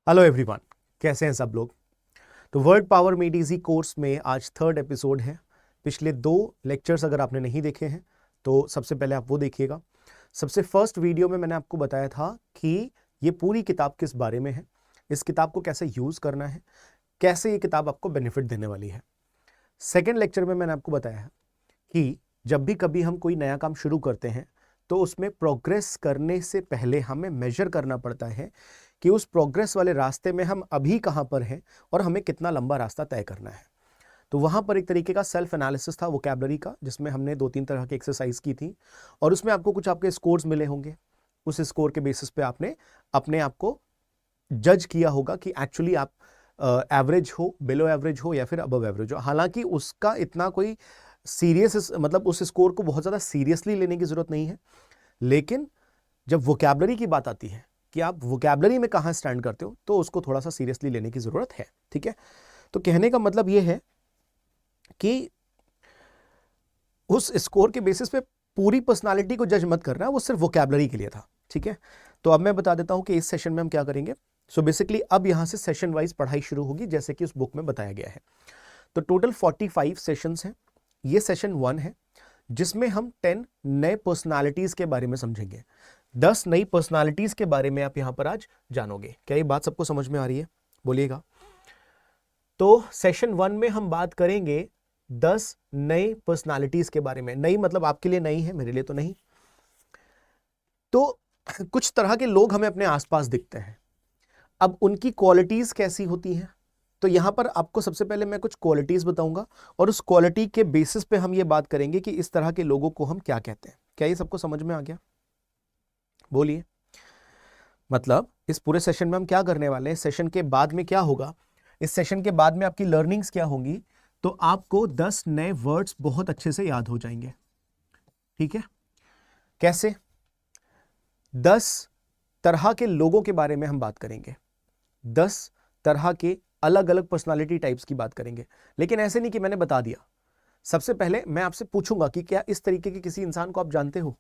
Hello everyone, कैसे हैं सब लोग। तो word power made easy course में आज 3rd एपिसोड है। पिछले 2 लेक्चर्स अगर आपने नहीं देखे हैं तो सबसे पहले आप वो देखिएगा। सबसे फर्स्ट वीडियो में मैंने आपको बताया था कि ये पूरी किताब किस बारे में है, इस किताब को कैसे यूज करना है, कैसे ये किताब आपको बेनिफिट देने वाली है। सेकेंड लेक्चर में मैंने आपको बताया है कि जब भी कभी हम कोई नया काम शुरू करते हैं तो उसमें प्रोग्रेस करने से पहले हमें मेजर करना पड़ता है कि उस प्रोग्रेस वाले रास्ते में हम अभी कहां पर हैं और हमें कितना लंबा रास्ता तय करना है। तो वहां पर एक तरीके का सेल्फ एनालिसिस था वोकैबुलरी का, जिसमें हमने 2-3 तरह की एक्सरसाइज की थी और उसमें आपको कुछ आपके स्कोर्स मिले होंगे। उस स्कोर के बेसिस पे आपने अपने आप को जज किया होगा कि एक्चुअली आप एवरेज हो, बिलो एवरेज हो या फिर अबव एवरेज हो। हालांकि उसका इतना कोई सीरियस मतलब उस स्कोर को बहुत ज़्यादा सीरियसली लेने की ज़रूरत नहीं है, लेकिन जब वोकैबुलरी की बात आती है कि आप वोकैबुलरी में कहाँ स्टैंड करते हो तो उसको थोड़ा सा सीरियसली लेने की ज़रूरत है। ठीक है, तो कहने का मतलब यह है कि उस स्कोर के बेसिस पे पूरी पर्सनालिटी को जज मत करना, वो सिर्फ वोकैबुलरी के लिए था। ठीक है, तो अब मैं बता देता हूं कि इस सेशन में हम क्या करेंगे। सो बेसिकली अब यहां से सेशन वाइज पढ़ाई शुरू होगी जैसे कि उस बुक में बताया गया है। तो टोटल 45 सेशंस हैं। ये सेशन 1 है जिसमें हम 10 नए पर्सनालिटीज के बारे में समझेंगे। 10 नई पर्सनालिटीज के बारे में आप यहां पर आज जानोगे। क्या ये बात सबको समझ में आ रही है? बोलिएगा। तो सेशन 1 में हम बात करेंगे 10 नई पर्सनालिटीज के बारे में। नई मतलब आपके लिए नई है, मेरे लिए तो नहीं। तो कुछ तरह के लोग हमें अपने आसपास दिखते हैं। अब उनकी क्वालिटीज कैसी होती हैं, तो यहां पर आपको सबसे पहले मैं कुछ क्वालिटीज बताऊंगा और उस क्वालिटी के बेसिस पे हम ये बात करेंगे कि इस तरह के लोगों को हम क्या कहते हैं। क्या ये सबको समझ में आ गया? बोलिए। मतलब इस पूरे सेशन में हम क्या करने वाले हैं, सेशन के बाद में क्या होगा, इस सेशन के बाद में आपकी लर्निंग्स क्या होंगी, तो आपको 10 नए वर्ड्स बहुत अच्छे से याद हो जाएंगे। ठीक है, कैसे? 10 तरह के लोगों के बारे में हम बात करेंगे, 10 तरह के अलग अलग पर्सनालिटी टाइप्स की बात करेंगे। लेकिन ऐसे नहीं कि मैंने बता दिया। सबसे पहले मैं आपसे पूछूंगा कि क्या इस तरीके के किसी इंसान को आप जानते हो,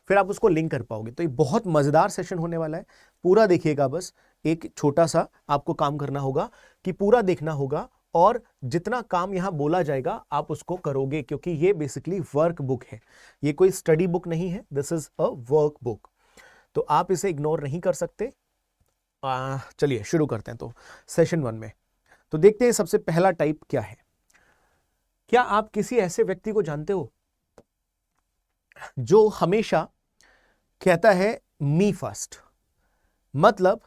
फिर आप उसको लिंक कर पाओगे। तो ये बहुत मजेदार सेशन होने वाला है, पूरा देखिएगा। बस एक छोटा सा आपको काम करना होगा कि पूरा देखना होगा और जितना काम यहां बोला जाएगा आप उसको करोगे, क्योंकि ये बेसिकली वर्क बुक है, ये कोई स्टडी बुक नहीं है। This is a work book, तो आप इसे इग्नोर नहीं कर सकते। चलिए शुरू करते हैं। तो सेशन 1 में तो देखते हैं सबसे पहला टाइप क्या है। क्या आप किसी ऐसे व्यक्ति को जानते हो जो हमेशा कहता है मी फर्स्ट? मतलब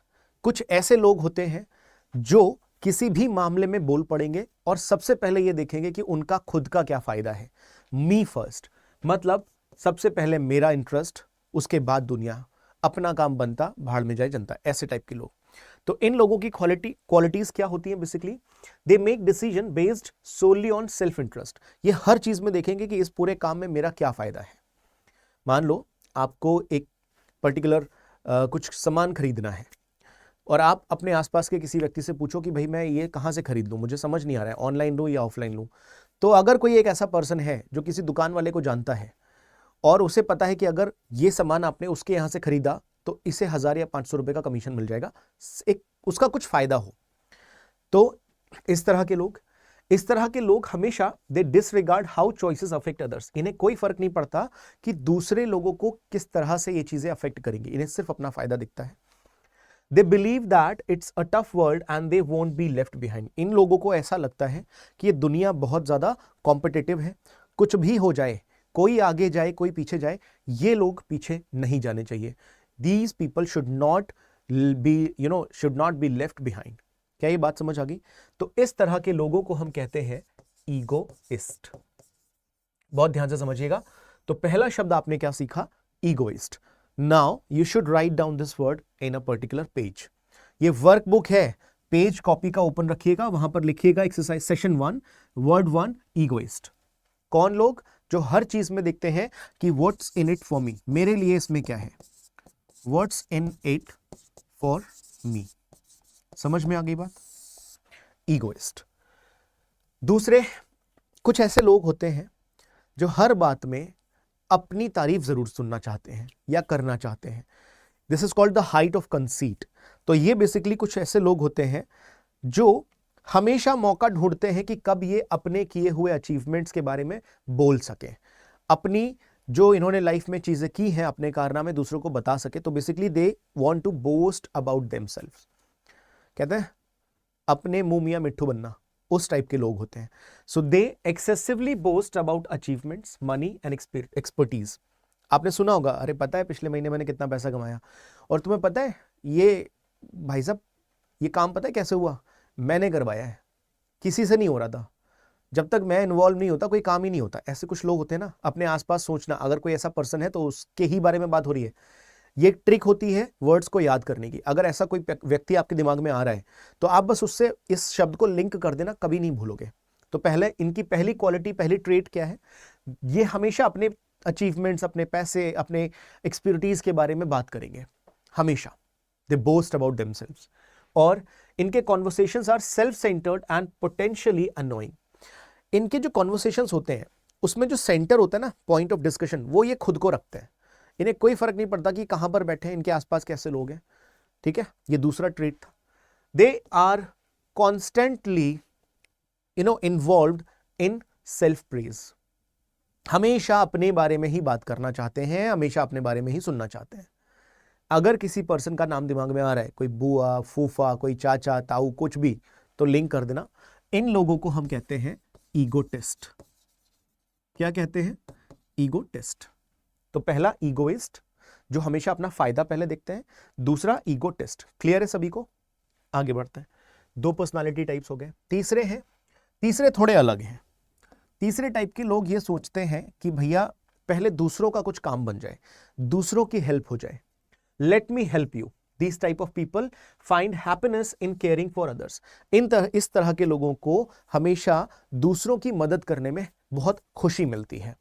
कुछ ऐसे लोग होते हैं जो किसी भी मामले में बोल पड़ेंगे और सबसे पहले ये देखेंगे कि उनका खुद का क्या फायदा है। मी फर्स्ट मतलब सबसे पहले मेरा इंटरेस्ट, उसके बाद दुनिया, अपना काम बनता भाड़ में जाए जनता, ऐसे टाइप के लोग। तो इन लोगों की क्वालिटीज क्या होती हैं? Basically they make decision based solely on self interest. ये हर चीज में देखेंगे कि इस पूरे काम में मेरा क्या फायदा है। मान लो आपको एक पर्टिकुलर कुछ सामान खरीदना है और आप अपने आसपास के किसी व्यक्ति से पूछो कि भाई मैं ये कहाँ से खरीद लूँ, मुझे समझ नहीं आ रहा है, ऑनलाइन लूँ या ऑफलाइन लूँ। तो अगर कोई एक ऐसा पर्सन है जो किसी दुकान वाले को जानता है और उसे पता है कि अगर ये सामान आपने उसके यहाँ से खरीदा तो इसे 1000 या 500 रुपए का कमीशन मिल जाएगा, एक उसका कुछ फायदा हो, तो इस तरह के लोग हमेशा they disregard how choices affect others. इन्हें कोई फर्क नहीं पड़ता कि दूसरे लोगों को किस तरह से ये चीजें अफेक्ट करेंगी, इन्हें सिर्फ अपना फायदा दिखता है। They believe that it's a tough world and they won't be left behind. इन लोगों को ऐसा लगता है कि ये दुनिया बहुत ज्यादा कॉम्पिटिटिव है, कुछ भी हो जाए, कोई आगे जाए कोई पीछे जाए, ये लोग पीछे नहीं जाने चाहिए। These people should not be left behind. क्या ये बात समझ आ गई? तो इस तरह के लोगों को हम कहते हैं ईगोइस्ट। बहुत ध्यान से समझिएगा। तो पहला शब्द आपने क्या सीखा? Egoist. Now you should write down this word in a particular page. ये वर्कबुक है, पेज कॉपी का ओपन रखिएगा, वहां पर लिखिएगा एक्सरसाइज सेशन 1 वर्ड 1 ईगोइस्ट। कौन लोग? जो हर चीज में देखते हैं कि what's in it for me, मेरे लिए इसमें क्या है, what's in it for me. समझ में आ गई बात? ईगोइस्ट। दूसरे कुछ ऐसे लोग होते हैं जो हर बात में अपनी तारीफ जरूर सुनना चाहते हैं या करना चाहते हैं। This is called the height of conceit. तो ये बेसिकली कुछ ऐसे लोग होते हैं जो हमेशा मौका ढूंढते हैं कि कब ये अपने किए हुए अचीवमेंट्स के बारे में बोल सके, अपनी जो इन्होंने लाइफ में चीजें की हैं, अपने कारनामे दूसरों को बता सके। तो basically they want to boast about themselves, कहते हैं अपने मुंह मियां मिट्ठू बनना, उस टाइप के लोग होते हैं। So they excessively boast about achievements, money and expertise. आपने सुना होगा, अरे पता है पिछले महीने मैंने कितना पैसा कमाया, और तुम्हें पता है ये भाई साहब ये काम पता है कैसे हुआ, मैंने करवाया है, किसी से नहीं हो रहा था, जब तक मैं इन्वॉल्व नहीं होता कोई काम ही नहीं होता। ऐसे कुछ लोग होते हैं ना, अपने आसपास सोचना, अगर कोई ऐसा पर्सन है तो उसके ही बारे में बात हो रही है। ये एक ट्रिक होती है वर्ड्स को याद करने की। अगर ऐसा कोई व्यक्ति आपके दिमाग में आ रहा है तो आप बस उससे इस शब्द को लिंक कर देना, कभी नहीं भूलोगे। तो पहले इनकी पहली क्वालिटी, पहली ट्रेट क्या है, ये हमेशा अपने अचीवमेंट्स, अपने पैसे, अपने एक्सपर्टीज के बारे में बात करेंगे हमेशा। They boast about themselves. और इनके conversations are self centered and potentially annoying. इनके जो कॉन्वर्सेशंस होते हैं उसमें जो सेंटर होता है ना, पॉइंट ऑफ डिस्कशन, वो ये खुद को रखते हैं। इन्हें कोई फर्क नहीं पड़ता कि कहां पर बैठे हैं, इनके आसपास कैसे लोग हैं। ठीक है, ये दूसरा ट्रेट था। They are constantly involved in self praise. हमेशा अपने बारे में ही बात करना चाहते हैं, हमेशा अपने बारे में ही सुनना चाहते हैं। अगर किसी पर्सन का नाम दिमाग में आ रहा है, कोई बुआ, फूफा, कोई चाचा, ताऊ, कुछ भी, तो लिंक कर देना। इन लोगों को हम कहते हैं ईगोटिस्ट। क्या कहते हैं? ईगोटिस्ट। तो पहला ईगोइस्ट, जो हमेशा अपना फायदा पहले देखते हैं। दूसरा ईगोटिस्ट। क्लियर है सभी को? आगे बढ़ते हैं। दो पर्सनालिटी टाइप्स हो गए। तीसरे थोड़े अलग हैं। तीसरे टाइप के लोग ये सोचते हैं कि भैया पहले दूसरों का कुछ काम बन जाए, दूसरों की हेल्प हो जाए। Let me help you. These type of people find happiness in caring for others. इस तरह के लोगों को हमेशा दूसरों की मदद करने में बहुत खुशी मिलती है।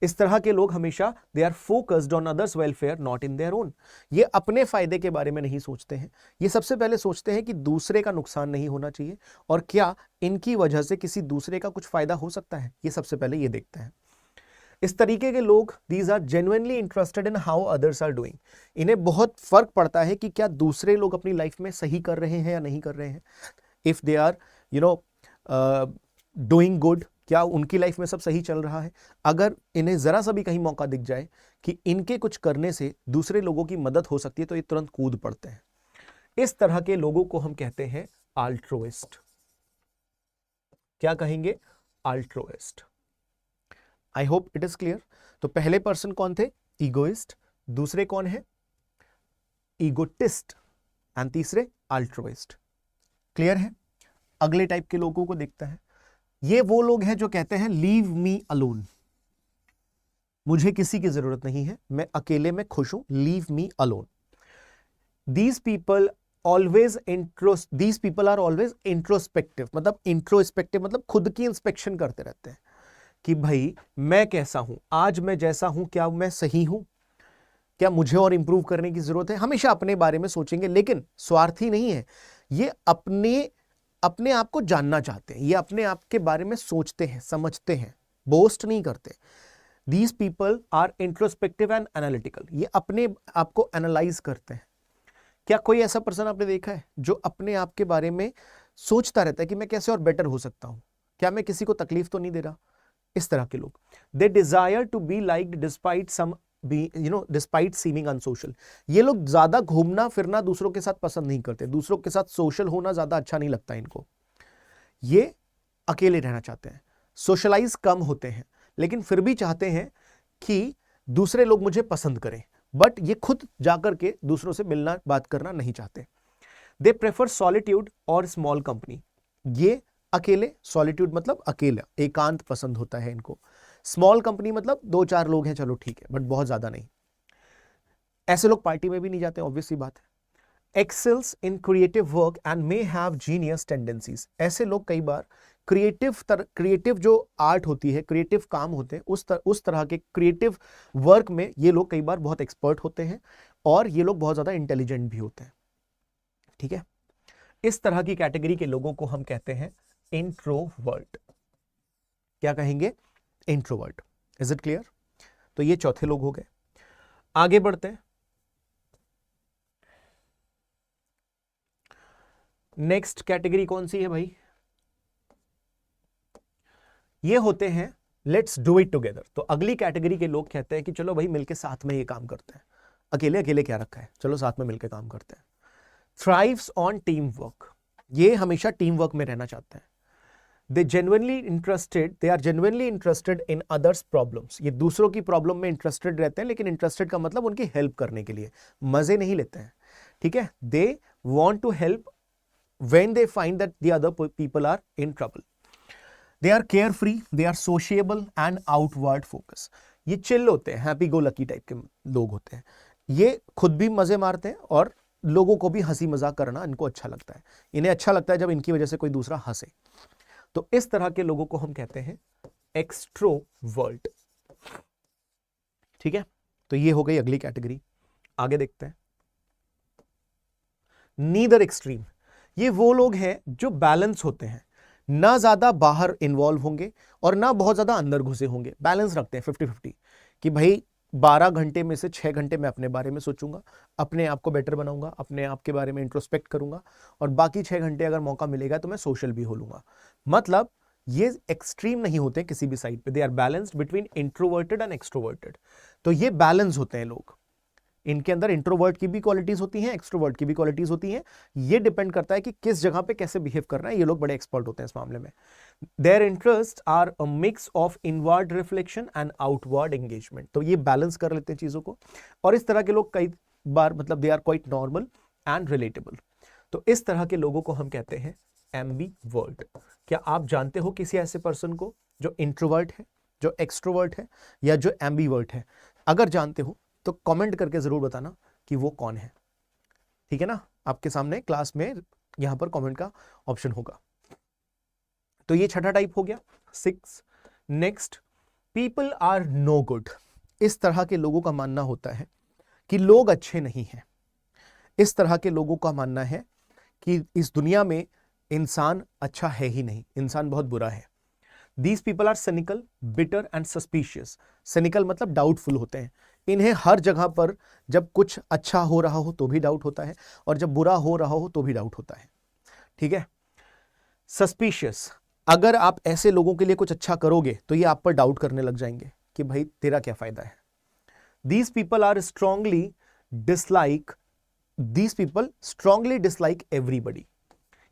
इस तरह के लोग हमेशा they are focused on others' welfare, not in their own. ये अपने फायदे के बारे में नहीं सोचते हैं। ये सबसे पहले सोचते हैं कि दूसरे का नुकसान नहीं होना चाहिए, और क्या इनकी वजह से किसी दूसरे का कुछ फायदा हो सकता है, ये सबसे पहले ये देखते हैं। इस तरीके के लोग, these are genuinely interested in how others are doing. इन्हें बहुत फर्क पड़ता है कि क्या दूसरे लोग अपनी लाइफ में सही कर रहे हैं या नहीं कर रहे हैं। If they are, doing good, क्या उनकी लाइफ में सब सही चल रहा है। अगर इन्हें जरा सा भी कहीं मौका दिख जाए कि इनके कुछ करने से दूसरे लोगों की मदद हो सकती है, तो ये तुरंत कूद पड़ते हैं। इस तरह के लोगों को हम कहते हैं अल्ट्रुइस्ट। क्या कहेंगे? Altruist. I hope it is clear. तो पहले पर्सन कौन थे? ईगोइस्ट। दूसरे कौन है? ईगोटिस्ट। एंड तीसरे अल्ट्रुइस्ट। क्लियर है? अगले टाइप के लोगों को देखते हैं। ये वो लोग हैं जो कहते हैं लीव मी अलोन। मुझे किसी की जरूरत नहीं है, मैं अकेले में खुश हूं। Leave me alone. These people are always introspective. मतलब खुद की इंस्पेक्शन करते रहते हैं कि भाई मैं कैसा हूं, आज मैं जैसा हूं, क्या मैं सही हूं, क्या मुझे और इंप्रूव करने की जरूरत है। हमेशा अपने बारे में सोचेंगे, लेकिन स्वार्थी नहीं है। ये अपने आप को जानना चाहते हैं, ये अपने आप के बारे में सोचते हैं, समझते हैं, बोस्ट नहीं करते। These people are introspective and analytical. ये अपने आप को एनालाइज करते हैं। क्या कोई ऐसा पर्सन आपने देखा है जो अपने आप के बारे में सोचता रहता है कि मैं कैसे और बेटर हो सकता हूं, क्या मैं किसी को तकलीफ तो नहीं दे रहा? इस तरह के लोग, they desire to be liked despite seeming unsocial. ये लोग ज्यादा घूमना फिरना दूसरों के साथ पसंद नहीं करते, दूसरों के साथ सोशल होना ज्यादा अच्छा नहीं लगता इनको। ये अकेले रहना चाहते हैं, सोशलाइज कम होते हैं, लेकिन फिर भी चाहते हैं कि दूसरे लोग मुझे पसंद करें, बट ये खुद जाकर के दूसरों से मिलना, बात करना नहीं चाहते। दे प्रेफर सॉलिट्यूड और स्मॉल कंपनी। ये अकेले, सॉलिट्यूड मतलब अकेला, एकांत पसंद होता है इनको। स्मॉल कंपनी मतलब 2-4 लोग हैं, चलो ठीक है, बट बहुत ज्यादा नहीं। ऐसे लोग पार्टी में भी नहीं जाते, ऑब्वियस सी बात है। Excels in creative work and may have genius tendencies. ऐसे लोग कई बार क्रिएटिव जो आर्ट होती है, क्रिएटिव काम होते हैं, उस तरह के क्रिएटिव वर्क में ये लोग कई बार बहुत एक्सपर्ट होते हैं, और ये लोग बहुत ज्यादा इंटेलिजेंट भी होते हैं। ठीक है, इस तरह की कैटेगरी के लोगों को हम कहते हैं इंट्रोवर्ट। क्या कहेंगे? इंट्रोवर्ट। Is it clear? तो ये चौथे लोग हो गए। आगे बढ़ते हैं। नेक्स्ट कैटेगरी कौन सी है भाई? ये होते हैं लेट्स डू इट टुगेदर। तो अगली कैटेगरी के लोग कहते हैं कि चलो भाई मिलके साथ में ये काम करते हैं, अकेले अकेले क्या रखा है, चलो साथ में मिलके काम करते हैं। थ्राइव्स ऑन टीम वर्क, ये हमेशा टीम वर्क में रहना चाहते हैं। They are genuinely interested in others problems, ये दूसरों की प्रॉब्लम में इंटरेस्टेड रहते हैं, लेकिन इंटरेस्टेड का मतलब उनकी हेल्प करने के लिए, मजे नहीं लेते हैं, ठीक है। They want to help when they find that the other people are in trouble. They are carefree, they are sociable and outward focus. ये चिल होते हैं, हैप्पी गो लकी टाइप के लोग होते हैं। ये खुद भी मजे मारते हैं और लोगों को भी हंसी मजाक करना इनको अच्छा लगता है। इन्हें अच्छा लगता है जब इनकी वजह से कोई दूसरा हंसे। तो इस तरह के लोगों को हम कहते हैं एक्सट्रोवर्ट, ठीक है। तो ये हो गई अगली कैटेगरी। आगे देखते हैं। नीदर एक्सट्रीम, ये वो लोग हैं जो बैलेंस होते हैं, ना ज्यादा बाहर इन्वॉल्व होंगे और ना बहुत ज्यादा अंदर घुसे होंगे, बैलेंस रखते हैं 50-50 कि भाई 12 घंटे में से 6 घंटे मैं अपने बारे में सोचूंगा, अपने आप को बेटर बनाऊंगा, अपने आप के बारे में इंट्रोस्पेक्ट करूंगा, और बाकी 6 घंटे अगर मौका मिलेगा तो मैं सोशल भी हो लूंगा। मतलब ये एक्सट्रीम नहीं होते किसी भी साइड पे, they are balanced between introverted and extroverted. तो ये बैलेंस होते हैं लोग, इनके अंदर इंट्रोवर्ट की भी क्वालिटीज होती हैं, एक्सट्रोवर्ट की भी क्वालिटीज होती हैं। ये डिपेंड करता है कि किस जगह पे कैसे बिहेव करना है। ये लोग बड़े एक्सपर्ट होते हैं इस मामले में। Their interest are a mix of inward reflection and outward engagement. तो ये बैलेंस कर लेते हैं चीजों को, और इस तरह के लोग कई बार मतलब they are quite normal and relatable. तो इस तरह के लोगों को हम कहते हैं एम्बीवर्ट। क्या आप जानते हो किसी ऐसे पर्सन को जो इंट्रोवर्ट है, जो एक्सट्रोवर्ट है, या जो एम्बीवर्ट है? अगर जानते हो तो कमेंट करके जरूर बताना कि वो कौन है, ठीक है ना। आपके सामने क्लास में यहां पर कमेंट का ऑप्शन होगा। तो ये छठा टाइप हो गया, 6। Next, people are no good. इस तरह के लोगों का मानना होता है कि लोग अच्छे नहीं हैं। इस तरह के लोगों का मानना है कि इस दुनिया में इंसान अच्छा है ही नहीं, इंसान बहुत बुरा है। These people are cynical, bitter and suspicious. Cynical मतलब डाउटफुल होते हैं। इन्हें हर जगह पर जब कुछ अच्छा हो रहा हो तो भी डाउट होता है, और जब बुरा हो रहा हो तो भी डाउट होता है, ठीक है। Suspicious, अगर आप ऐसे लोगों के लिए कुछ अच्छा करोगे तो ये आप पर डाउट करने लग जाएंगे कि भाई तेरा क्या फायदा है। These people strongly dislike everybody.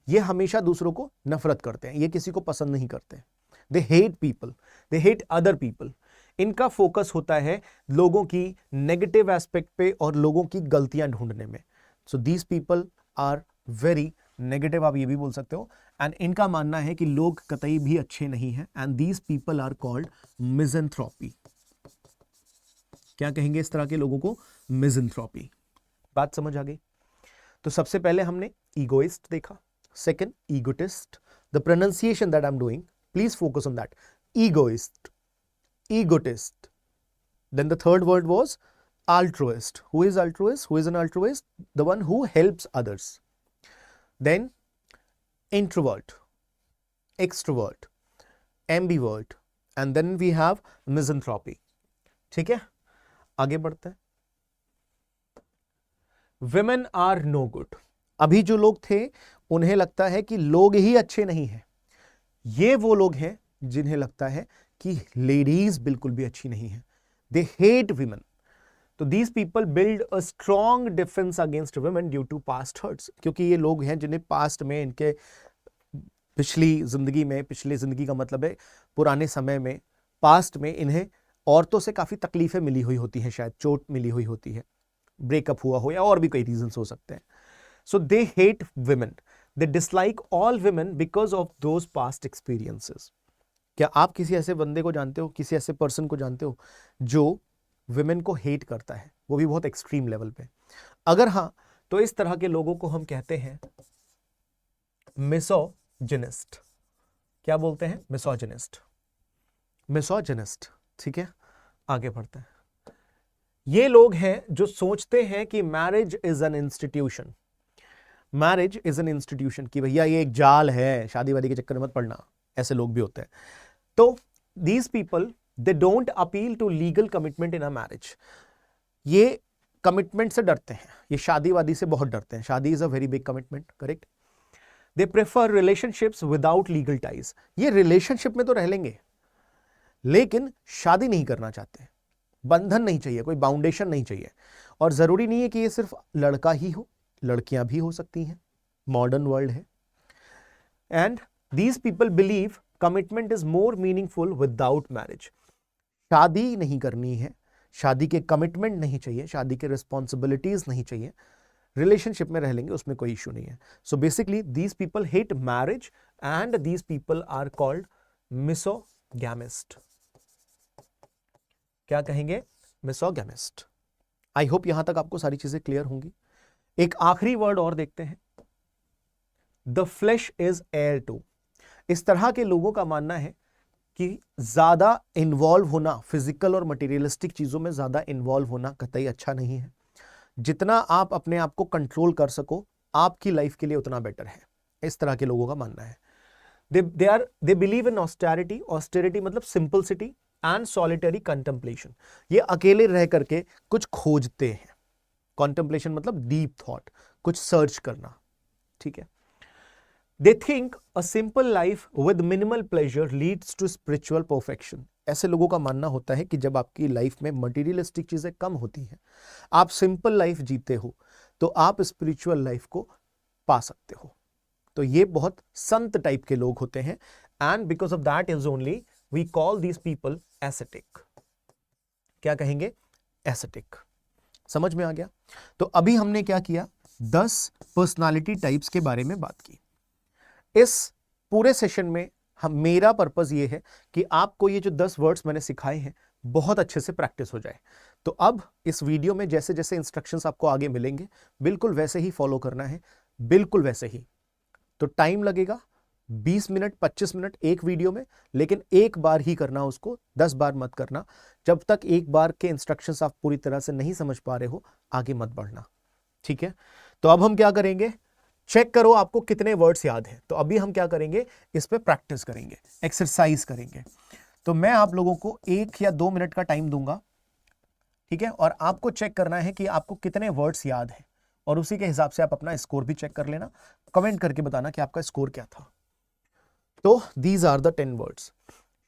ये हमेशा दूसरों को नफरत करते हैं, ये किसी को पसंद नहीं करते। They hate people, they hate other people. इनका फोकस होता है लोगों की नेगेटिव एस्पेक्ट पे और लोगों की गलतियां ढूंढने में। So these people are very negative, आप ये भी बोल सकते हो। एंड इनका मानना है कि लोग कतई भी अच्छे नहीं हैं। And these people are called misanthropy. क्या कहेंगे इस तरह के लोगों को? मिज़ेंथ्रोपी। बात समझ आ गई? तो सबसे पहले हमने ईगोइस्ट देखा, second egotist. The pronunciation that I am doing, please focus on that. Egoist, egotist. Then the third word was altruist. Who is altruist? Who is an altruist? The one who helps others. Then introvert, extrovert, ambivert, and then we have misanthropy. ठीक है, आगे बढ़ते हैं। Women are no good. अभी जो लोग थे उन्हें लगता है कि लोग ही अच्छे नहीं हैं। ये वो लोग हैं जिन्हें लगता है कि लेडीज बिल्कुल भी अच्छी नहीं है। They hate women. तो these people build a strong defence against woman due to past hurts. क्योंकि ये लोग हैं जिन्हें पास्ट में, इनके पिछली जिंदगी का मतलब है पुराने समय में, पास्ट में इन्हें औरतों से काफी तकलीफें मिली हुई होती हैं, शायद चोट मिली हुई होती है, ब्रेकअप हुआ हो, या और भी कई रीजंस हो सकते हैं। So they hate women, they dislike all women because of those past experiences. क्या आप किसी ऐसे बंदे को जानते हो, किसी ऐसे पर्सन को जानते हो जो women को हेट करता है, वो भी बहुत एक्सट्रीम लेवल पे? अगर हाँ, तो इस तरह के लोगों को हम कहते हैं मिसोजिनिस्ट। क्या बोलते हैं? मिसोजिनिस्ट, मिसोजिनिस्ट, ठीक है। आगे बढ़ते हैं। ये लोग हैं जो सोचते हैं कि marriage is an institution. Marriage is an institution, कि भैया ये एक जाल है, शादी वादी के चक्कर में मत पड़ना। ऐसे लोग भी होते हैं। तो these people they don't appeal to legal commitment in a marriage. ये कमिटमेंट से डरते हैं, ये शादी वादी से बहुत डरते हैं। शादी is a very big commitment, correct. They prefer relationships without legal ties. ये रिलेशनशिप में तो रह लेंगे लेकिन शादी नहीं करना चाहते, बंधन नहीं चाहिए, कोई बाउंडेशन नहीं चाहिए। और जरूरी नहीं है कि ये सिर्फ लड़का ही हो, लड़कियां भी हो सकती हैं, मॉडर्न वर्ल्ड है। And these people believe commitment is more meaningful without marriage. शादी नहीं करनी है, शादी के कमिटमेंट नहीं चाहिए, शादी के रिस्पॉन्सिबिलिटीज नहीं चाहिए, रिलेशनशिप में रह लेंगे, उसमें कोई इश्यू नहीं है। So basically these people hate marriage and these people are called misogamist. क्या कहेंगे? मिसोगैमिस्ट। आई होप यहां तक आपको सारी चीजें क्लियर होंगी। एक आखिरी वर्ड और देखते हैं, the flesh is heir to. इस तरह के लोगों का मानना है कि ज्यादा इन्वॉल्व होना, फिजिकल और मटेरियलिस्टिक चीजों में ज्यादा इन्वॉल्व होना कतई अच्छा नहीं है। जितना आप अपने आप को कंट्रोल कर सको आपकी लाइफ के लिए उतना बेटर है, इस तरह के लोगों का मानना है। They believe in austerity. Austerity मतलब सिंपलिसिटी एंड सॉलिटरी कंटेम्पलेशन। ये अकेले रह करके कुछ खोजते हैं। कंटेम्पलेशन मतलब डीप थॉट, कुछ सर्च करना, ठीक है। They think a simple life with minimal pleasure leads to spiritual perfection. ऐसे लोगों का मानना होता है कि जब आपकी लाइफ में मटेरियलिस्टिक चीजें कम होती हैं, आप सिंपल लाइफ जीते हो, तो आप स्पिरिचुअल लाइफ को पा सकते हो। तो ये बहुत संत टाइप के लोग होते हैं। And because of that is only we call these people ascetic. क्या कहेंगे? एसेटिक। समझ में आ गया? तो अभी हमने क्या किया? 10 पर्सनालिटी टाइप्स के बारे में बात की। इस पूरे सेशन में मेरा पर्पस ये है कि आपको ये जो 10 वर्ड्स मैंने सिखाए हैं बहुत अच्छे से प्रैक्टिस हो जाए। तो अब इस वीडियो में जैसे जैसे इंस्ट्रक्शंस आपको आगे मिलेंगे बिल्कुल वैसे ही फॉलो करना है, बिल्कुल वैसे ही। तो टाइम लगेगा 20 मिनट 25 मिनट एक वीडियो में, लेकिन एक बार ही करना उसको, 10 बार मत करना। जब तक एक बार के इंस्ट्रक्शंस आप पूरी तरह से नहीं समझ पा रहे हो आगे मत बढ़ना, ठीक है। तो अब हम क्या करेंगे? चेक करो आपको कितने वर्ड्स याद हैं। तो अभी हम क्या करेंगे? इस पे प्रैक्टिस करेंगे, एक्सरसाइज करेंगे। तो मैं आप लोगों को 1 या 2 मिनट का टाइम दूंगा, ठीक है, और आपको चेक करना है कि आपको कितने वर्ड्स याद हैं, और उसी के हिसाब से आप अपना स्कोर भी चेक कर लेना। कमेंट करके बताना कि आपका स्कोर क्या था। तो दीज आर द 10 वर्ड्स।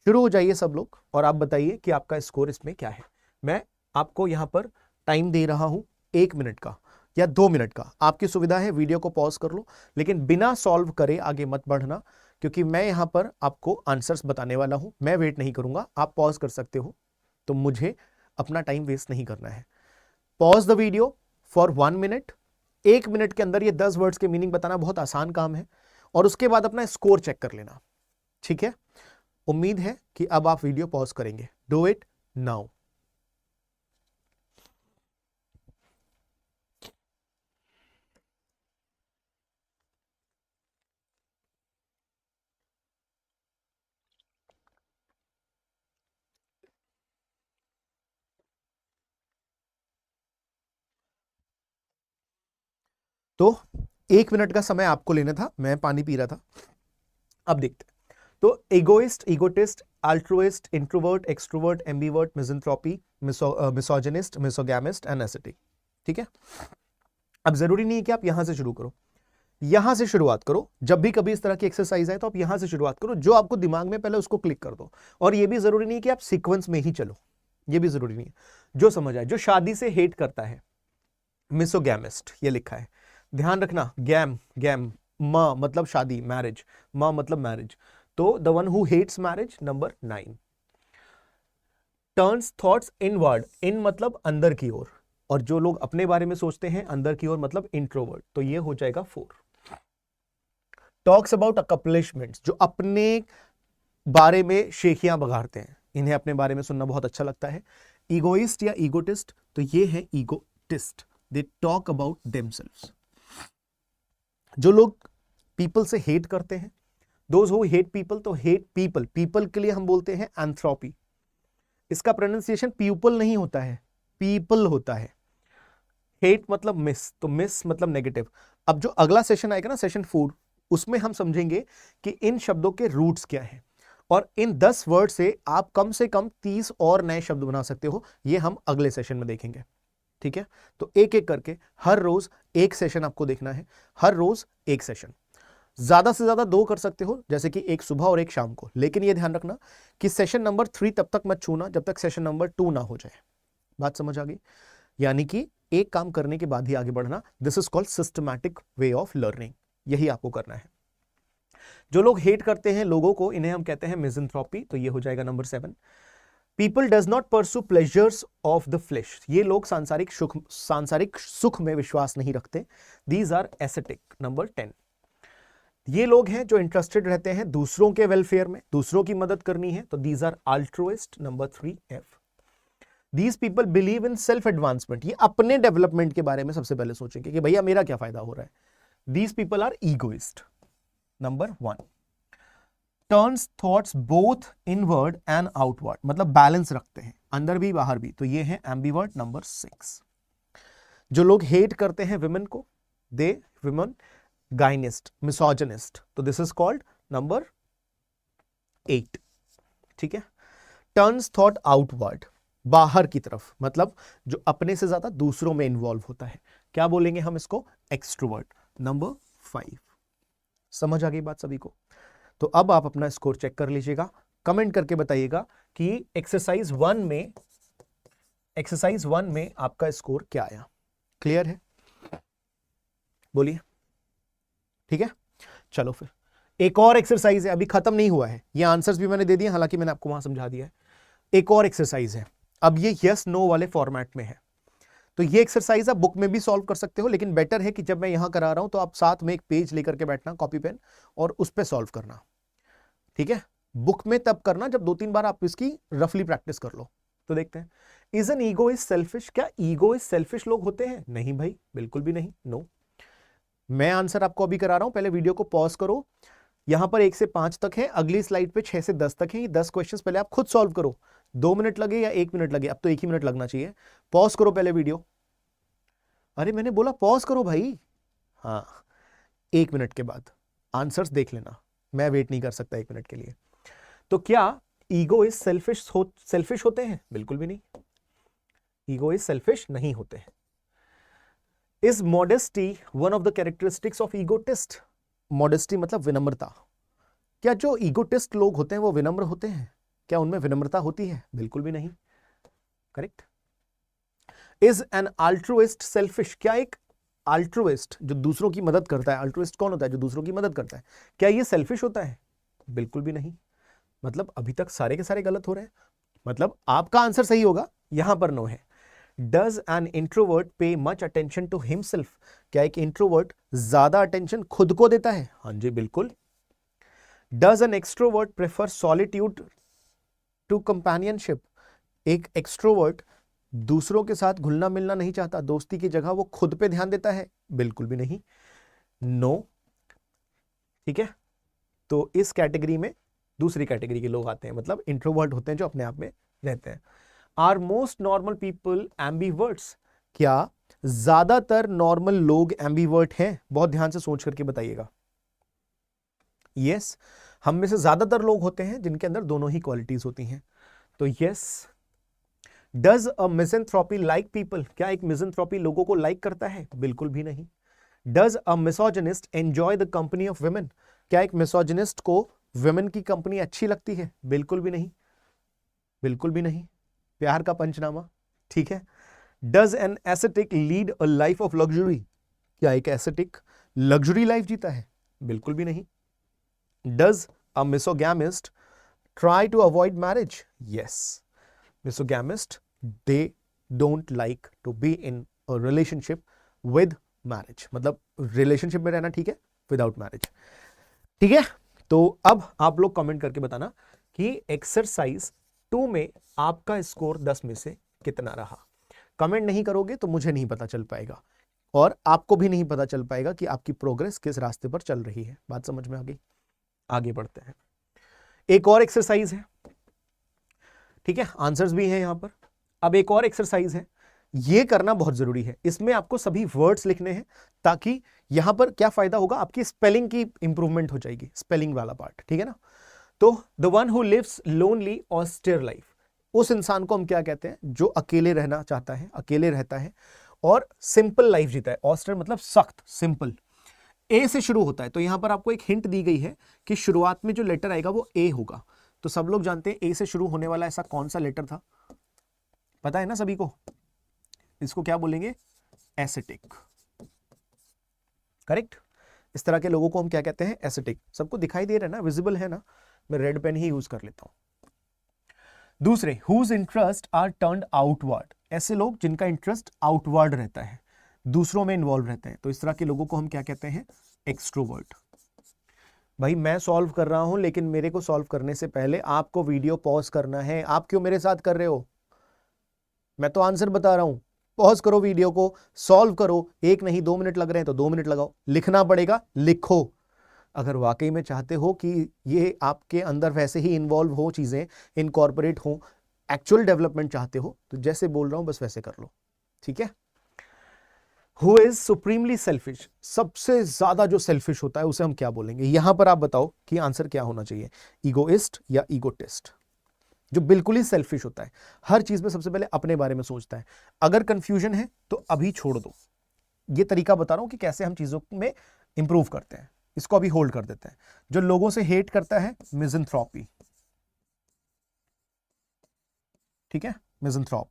शुरू हो जाइए सब लोग और आप बताइए कि आपका स्कोर इसमें क्या है। मैं आपको यहां पर टाइम दे रहा हूं 1 मिनट का या 2 मिनट का, आपकी सुविधा है, वीडियो को पॉज कर लो, लेकिन बिना सॉल्व करे आगे मत बढ़ना, क्योंकि मैं यहां पर आपको आंसर्स बताने वाला हूं। मैं वेट नहीं करूंगा, आप पॉज कर सकते हो, तो मुझे अपना टाइम वेस्ट नहीं करना है। Pause the video for 1 minute. 1 minute के अंदर ये 10 वर्ड्स के मीनिंग बताना बहुत आसान काम है, और उसके बाद अपना स्कोर चेक कर लेना, ठीक है। उम्मीद है कि अब आप वीडियो पॉज करेंगे। Do it now. तो 1 मिनट का समय आपको लेना था, मैं पानी पी रहा था। अब देखते हैं। तो egoist, egotist, altruist, introvert, extrovert, ambivert, misanthropy, misogynist, misogamist and ascetic, ठीक है। अब जरूरी नहीं है कि आप यहां से शुरू करो, यहां से शुरुआत करो। जब भी कभी इस तरह की एक्सरसाइज आए तो आप यहां से शुरुआत करो, जो आपको दिमाग में पहले उसको क्लिक कर दो। और ये भी जरूरी नहीं है कि आप सीक्वेंस में ही चलो, ये भी जरूरी नहीं है। जो समझ आए, जो शादी से हेट करता है, मिसोगैमिस्ट ये लिखा है, ध्यान रखना। गैम, गैम, म मतलब शादी, मैरिज, म मतलब मैरिज। तो the one who hates marriage, number 9। Turns thoughts inward, in मतलब अंदर की ओर, और जो लोग अपने बारे में सोचते हैं अंदर की ओर मतलब इंट्रोवर्ट, तो ये हो जाएगा 4। टॉक्स अबाउट अकम्प्लिशमेंट्स, जो अपने बारे में शेखियां बघाड़ते हैं, इन्हें अपने बारे में सुनना बहुत अच्छा लगता है। ईगोइस्ट या ईगोटिस्ट, तो ये है egotist, they talk about themselves. जो लोग पीपल से हेट करते हैं, दोज हु हेट पीपल, तो हेट पीपल, पीपल के लिए हम बोलते हैं एंथ्रोपी। इसका प्रोनाउंसिएशन पीपल नहीं होता है, पीपल होता है। हेट मतलब मिस, तो मिस मतलब नेगेटिव। अब जो अगला सेशन आएगा ना, सेशन 4, उसमें हम समझेंगे कि इन शब्दों के रूट्स क्या हैं, और इन 10 वर्ड से आप कम से कम 30 और नए शब्द बना सकते हो। ये हम अगले सेशन में देखेंगे, ठीक है। तो एक एक करके हर रोज एक सेशन आपको देखना है, हर रोज एक सेशन। ज्यादा से ज्यादा 2 कर सकते हो, जैसे कि एक सुबह और एक शाम को, लेकिन ये ध्यान रखना कि सेशन नंबर 3 तब तक मत छूना जब तक सेशन नंबर 2 ना हो जाए। बात समझ आ गई? यानी कि एक काम करने के बाद ही आगे बढ़ना। This is called systematic way of learning, यही आपको करना है। जो लोग हेट करते हैं लोगों को, इन्हें हम कहते हैं मिज़ेंथ्रोपी, तो ये हो जाएगा number 7। People does not pursue pleasures of the flesh, ये लोग सांसारिक सुख में विश्वास नहीं रखते। These are ascetic, number 10। ये लोग हैं जो इंटरेस्टेड रहते हैं दूसरों के वेलफेयर में, दूसरों की मदद करनी है, तो these are altruist, number 3F। These people believe in self advancement, ये अपने डेवलपमेंट के बारे में सबसे पहले सोचेंगे कि भैया मेरा क्या फायदा हो रहा है। These people are egoist, number 1। Turns thoughts both inward and outward, मतलब बैलेंस रखते हैं अंदर भी बाहर भी, तो ये है एम्बिवर्ट, नंबर 6। जो लोग हेट करते हैं विमेन को, दे विमेन गाइनिस्ट, मिसोजिनिस्ट, तो दिस इज कॉल्ड नंबर 8। ठीक है। टर्न्स थॉट आउटवर्ड, बाहर की तरफ, मतलब जो अपने से ज्यादा दूसरों में इन्वॉल्व होता है, क्या बोलेंगे हम इसको? Extrovert, number 5। समझ आ गई बात सभी को? तो अब आप अपना स्कोर चेक कर लीजिएगा, कमेंट करके बताइएगा कि एक्सरसाइज 1 में आपका स्कोर क्या आया। क्लियर है? बोलिए। ठीक है, चलो फिर एक और एक्सरसाइज है, अभी खत्म नहीं हुआ है, ये आंसर्स भी मैंने दे दिए, हालांकि मैंने आपको वहां समझा दिया है। एक और एक्सरसाइज है, अब ये यस नो वाले फॉर्मेट में है, तो ये एक्सरसाइज आप बुक में भी सॉल्व कर सकते हो, लेकिन बेटर है कि जब मैं यहां करा रहा हूं तो आप साथ में एक पेज लेकर के बैठना, कॉपी पेन, और उस पर सॉल्व करना। ठीक है, बुक में तब करना जब 2-3 बार आप इसकी रफली प्रैक्टिस कर लो। तो देखते हैं, is an ego is selfish, क्या ईगो इज सेल्फिश लोग होते हैं? नहीं भाई, बिल्कुल भी नहीं, नो। मैं आंसर आपको अभी करा रहा हूं, पहले वीडियो को पॉज करो। यहां पर 1 से 5 तक है, अगली स्लाइड पे 6 से 10 तक है। ये 10 क्वेश्चंस पहले आप खुद सॉल्व करो, 2 मिनट लगे या 1 मिनट लगे, अब तो 1 ही मिनट लगना चाहिए। पॉज करो पहले वीडियो। अरे मैंने बोला पॉज करो भाई। हाँ, 1 मिनट के बाद आंसर्स देख लेना, मैं वेट नहीं कर सकता 1 मिनट के लिए। तो क्या ईगो इज सेल्फिश होते हैं? बिल्कुल भी नहीं, ईगो इज सेल्फिश नहीं होते हैं। Is modesty one of the characteristics of egotist? Modesty मतलब विनम्रता। क्या जो ईगोटिस्ट लोग होते हैं वो विनम्र होते हैं? क्या उनमें विनम्रता होती है? बिल्कुल भी नहीं। Correct. Is an altruist selfish? क्या एक अल्ट्रुइस्ट जो दूसरों की मदद करता है, अल्ट्रुइस्ट कौन होता है? जो दूसरों की मदद करता है, क्या ये सेल्फिश होता है? बिल्कुल भी नहीं। मतलब अभी तक सारे के सारे गलत हो रहे हैं, मतलब आपका आंसर सही होगा, यहां पर नो है। Does an introvert pay much attention to himself? क्या एक इंट्रोवर्ट ज्यादा अटेंशन खुद को देता है? हाँ जी, बिल्कुल। Does an extrovert prefer solitude to companionship? एक एक्सट्रोवर्ट दूसरों के साथ घुलना मिलना नहीं चाहता, दोस्ती की जगह वो खुद पे ध्यान देता है? बिल्कुल भी नहीं, नो। ठीक है, तो इस कैटेगरी में दूसरी कैटेगरी के लोग आते हैं, मतलब इंट्रोवर्ट होते हैं जो अपने आप में रहते हैं। Are most normal people ambiverts? क्या ज्यादातर नॉर्मल लोग एम्बीवर्ट हैं? बहुत ध्यान से सोच करके बताइएगा। यस, हम में से ज्यादातर लोग होते हैं जिनके अंदर दोनों ही क्वालिटीज होती हैं, तो yes. Does a misanthropy like people? क्या एक मिज़ेंथ्रोपी लोगों को लाइक करता है? बिल्कुल भी नहीं। Does a misogynist enjoy the company of women? क्या एक मिसोजिनिस्ट को वुमेन की कंपनी अच्छी लगती है? बिल्कुल भी नहीं, बिल्कुल भी नहीं। प्यार का पंचनामा। ठीक है। Does an ascetic lead a life of luxury? क्या एक एसेटिक लग्जरी लाइफ जीता है? बिल्कुल भी नहीं। Does a misogamist try to avoid marriage? Yes, misogamist they don't like to be in a relationship with marriage, मतलब रिलेशनशिप में रहना, ठीक है, विदाउट मैरिज। ठीक है, तो अब आप लोग कमेंट करके बताना कि एक्सरसाइज 2 में आपका स्कोर 10 में से कितना रहा। कमेंट नहीं करोगे तो मुझे नहीं पता चल पाएगा, और आपको भी नहीं पता चल पाएगा कि आपकी प्रोग्रेस किस रास्ते पर चल रही है। बात समझ में आ गई? आगे बढ़ते हैं। एक और एक्सरसाइज है, ठीक है, आंसर्स भी हैं यहां पर। अब एक और एक्सरसाइज है, ये करना बहुत जरूरी है। इसमें आपको सभी वर्ड्स लिखने हैं, ताकि यहां पर क्या फायदा होगा, आपकी स्पेलिंग की इंप्रूवमेंट हो जाएगी, स्पेलिंग वाला पार्ट, ठीक है ना। तो the one who lives lonely austere life, उस इंसान को हम क्या कहते हैं जो अकेले रहना चाहता है, अकेले रहता है और सिंपल लाइफ जीता है। ऑस्टेयर मतलब सख्त, सिंपल। ए से शुरू होता है, तो यहां पर आपको एक हिंट दी गई है कि शुरुआत में जो लेटर आएगा वो ए होगा। तो सब लोग जानते हैं ए से शुरू होने वाला ऐसा कौन सा लेटर था, पता है ना सभी को? इसको क्या बोलेंगे? एसिटिक। करेक्ट। इस तरह के लोगों को हम क्या कहते हैं? एसिटिक। सबको दिखाई दे रहा है ना, विजिबल है ना? मैं रेड पेन ही यूज कर लेता हूं। दूसरे, whose interest are turned outward, ऐसे लोग जिनका इंटरेस्ट आउटवर्ड रहता है, दूसरों में इन्वॉल्व रहते हैं, तो इस तरह के लोगों को हम क्या कहते हैं? एक्सट्रोवर्ट। भाई मैं सॉल्व कर रहा हूं, लेकिन मेरे को सॉल्व करने से पहले आपको वीडियो पॉज करना है। आप क्यों मेरे साथ कर रहे हो? मैं तो आंसर बता रहा हूं। पॉज करो वीडियो को, सॉल्व करो। 1 नहीं 2 मिनट लग रहे हैं तो 2 मिनट लगाओ। लिखना पड़ेगा, लिखो। अगर वाकई में चाहते हो कि ये आपके अंदर वैसे ही इन्वॉल्व हो, चीजें इनकॉर्पोरेट हो, एक्चुअल डेवलपमेंट चाहते हो, तो जैसे बोल रहा हूं बस वैसे कर लो, ठीक है? हु इज सुप्रीमली सेल्फिश, सबसे ज्यादा जो सेल्फिश होता है उसे हम क्या बोलेंगे? यहां पर आप बताओ कि आंसर क्या होना चाहिए, ईगोइस्ट या ईगोटिस्ट? जो बिल्कुल ही सेल्फिश होता है, हर चीज में सबसे पहले अपने बारे में सोचता है। अगर कंफ्यूजन है तो अभी छोड़ दो, ये तरीका बता रहा हूं कि कैसे हम चीजों में इंप्रूव करते हैं। इसको अभी होल्ड कर देते हैं। जो लोगों से हेट करता है, मिज़ेंथ्रोपी, ठीक है? Misanthrope.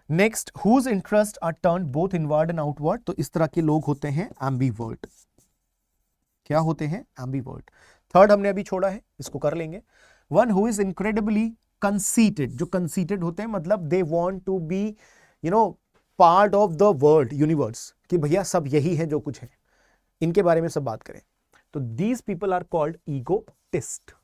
Next, whose interest are turned both inward and outward, तो इस तरह के लोग होते हैं एम्बीवर्ट। क्या होते हैं? एम्बीवर्ट। थर्ड हमने अभी छोड़ा है, इसको कर लेंगे। One who is incredibly conceited, जो कंसीटेड होते हैं मतलब they want to be part of the world, universe, कि भैया सब यही है जो कुछ है, इनके बारे में सब बात करें, तो these people are called egotist.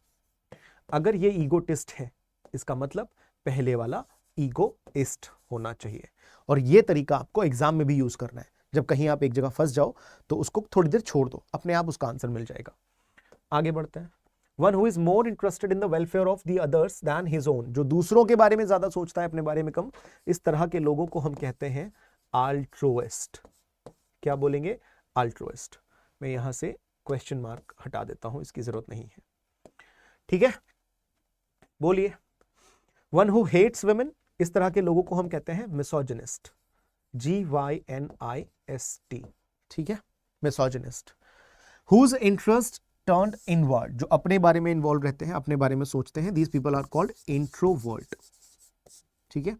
अगर ये ईगोटिस्ट है, इसका मतलब पहले वाला ईगोइस्ट होना चाहिए। और ये तरीका आपको एग्जाम में भी यूज करना है। जब कहीं आप एक जगह फंस जाओ तो उसको थोड़ी देर छोड़ दो, अपने आप उसका आंसर मिल जाएगा। आगे बढ़ते हैं। One who is more interested in the welfare of the others than his own, जो दूसरों के बारे में ज्यादा सोचता है, अपने बारे में कम, इस तरह के लोगों को हम कहते हैं अल्ट्रुइस्ट। क्या बोलेंगे? अल्ट्रुइस्ट। मैं यहां से क्वेश्चन मार्क हटा देता हूं, इसकी जरूरत नहीं है, ठीक है? बोलिए। वन हु हेट्स वुमेन, इस तरह के लोगों को हम कहते हैं मिसोजिनिस्ट। GYNIST, ठीक है? Misogynist. Whose interest turned inward, जो अपने बारे में इन्वॉल्व रहते हैं, अपने बारे में सोचते हैं, these people are called introvert, ठीक है?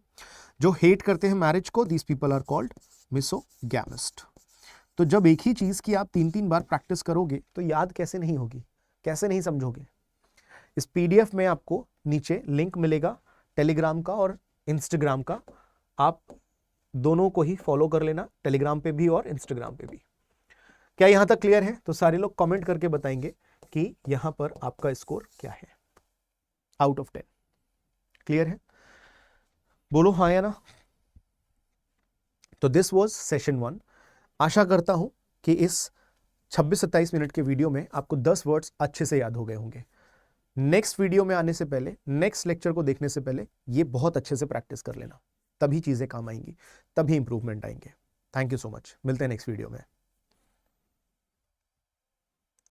जो हेट करते हैं मैरिज को, these people are called misogamist. तो जब एक ही चीज की आप 3-3 बार प्रैक्टिस करोगे तो याद कैसे नहीं होगी, कैसे नहीं समझोगे? इस PDF में आपको नीचे लिंक मिलेगा टेलीग्राम का और इंस्टाग्राम का, आप दोनों को ही फॉलो कर लेना, टेलीग्राम पे भी और इंस्टाग्राम पे भी। क्या यहां तक क्लियर है? तो सारे लोग कमेंट करके बताएंगे कि यहां पर आपका स्कोर क्या है आउट ऑफ 10। क्लियर है? बोलो हाँ या ना। तो दिस वाज सेशन 1। आशा करता हूं कि इस 26-27 मिनट के वीडियो में आपको 10 वर्ड्स अच्छे से याद हो गए होंगे। नेक्स्ट वीडियो में आने से पहले, नेक्स्ट लेक्चर को देखने से पहले ये बहुत अच्छे से प्रैक्टिस कर लेना, तभी चीजें काम आएंगी, तभी इंप्रूवमेंट आएंगे। थैंक यू सो मच, मिलते हैं नेक्स्ट वीडियो में।